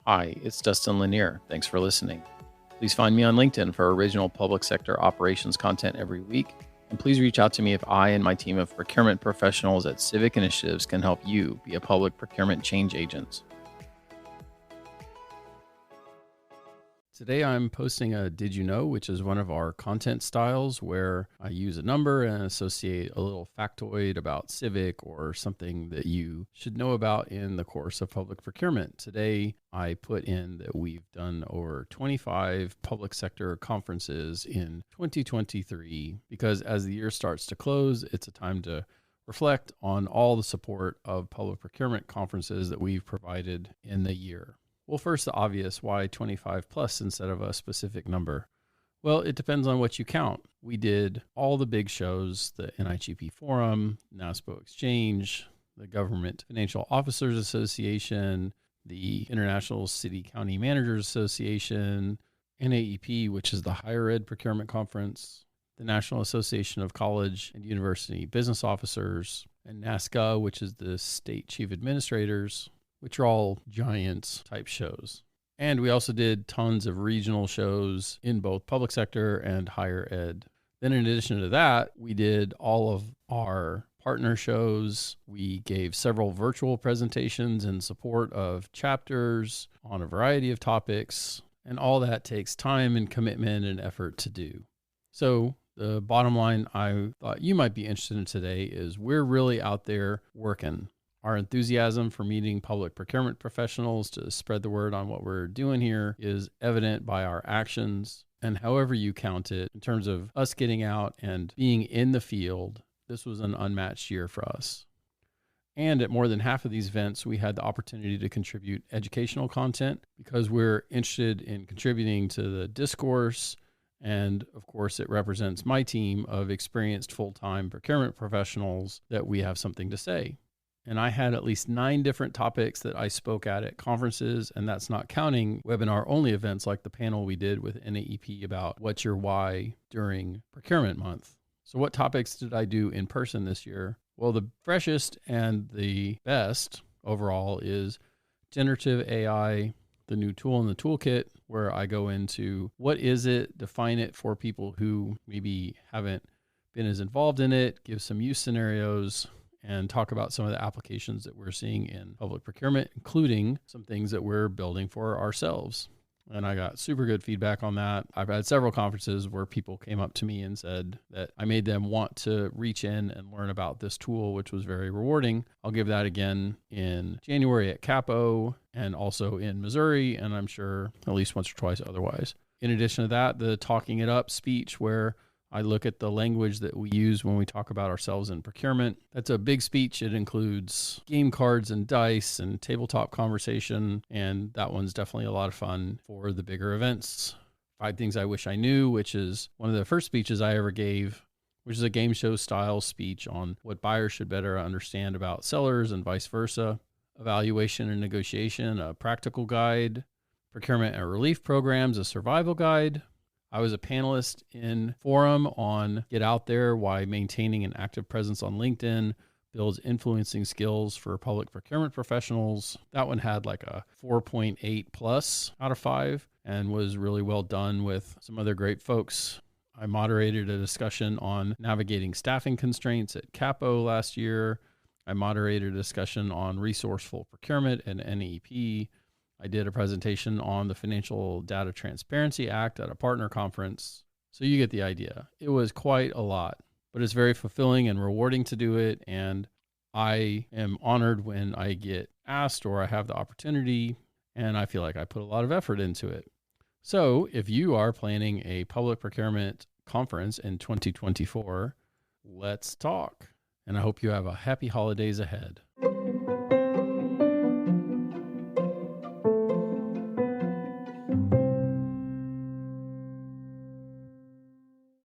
Hi, it's Dustin Lanier. Thanks for listening. Please find me on LinkedIn for original public sector operations content every week. And please reach out to me if I and my team of procurement professionals at Civic Initiatives can help you be a public procurement change agent. Today I'm posting a Did You Know, which is one of our content styles where I use a number and associate a little factoid about Civic or something that you should know about in the course of public procurement. Today I put in that we've done over 25 public sector conferences in 2023 because as the year starts to close, it's a time to reflect on all the support of public procurement conferences that we've provided in the year. Well, first, the obvious, why 25 plus instead of a specific number? Well, it depends on what you count. We did all the big shows, the NIGP Forum, NASPO Exchange, the Government Financial Officers Association, the International City County Managers Association, NAEP, which is the Higher Ed Procurement Conference, the National Association of College and University Business Officers, and NASCA, which is the State Chief Administrators, which are all giant type shows. And we also did tons of regional shows in both public sector and higher ed. Then in addition to that, we did all of our partner shows. We gave several virtual presentations in support of chapters on a variety of topics, and all that takes time and commitment and effort to do. So the bottom line I thought you might be interested in today is we're really out there working. Our enthusiasm for meeting public procurement professionals to spread the word on what we're doing here is evident by our actions. And however you count it, in terms of us getting out and being in the field, this was an unmatched year for us. And at more than half of these events, we had the opportunity to contribute educational content because we're interested in contributing to the discourse. And of course, it represents my team of experienced full-time procurement professionals that we have something to say. And I had at least 9 different topics that I spoke at conferences, and that's not counting webinar-only events like the panel we did with NAEP about what's your why during procurement month. So what topics did I do in person this year? Well, the freshest and the best overall is generative AI, the new tool in the toolkit, where I go into what is it, define it for people who maybe haven't been as involved in it, give some use scenarios, and talk about some of the applications that we're seeing in public procurement, including some things that we're building for ourselves. And I got super good feedback on that. I've had several conferences where people came up to me and said that I made them want to reach in and learn about this tool, which was very rewarding. I'll give that again in January at Capo and also in Missouri, and I'm sure at least once or twice otherwise. In addition to that, the Talking It Up speech where I look at the language that we use when we talk about ourselves in procurement. That's a big speech. It includes game cards and dice and tabletop conversation, and that one's definitely a lot of fun for the bigger events. 5 Things I Wish I Knew, which is one of the first speeches I ever gave, which is a game show style speech on what buyers should better understand about sellers and vice versa. Evaluation and Negotiation, a practical guide. Procurement and Relief Programs, a survival guide. I was a panelist in Forum on Get Out There, Why Maintaining an Active Presence on LinkedIn Builds Influencing Skills for Public Procurement Professionals. That one had like a 4.8 plus out of 5 and was really well done with some other great folks. I moderated a discussion on navigating staffing constraints at Capo last year. I moderated a discussion on resourceful procurement at NEP. I did a presentation on the Financial Data Transparency Act at a partner conference. So you get the idea. It was quite a lot, but it's very fulfilling and rewarding to do it. And I am honored when I get asked or I have the opportunity, and I feel like I put a lot of effort into it. So if you are planning a public procurement conference in 2024, let's talk. And I hope you have a happy holidays ahead.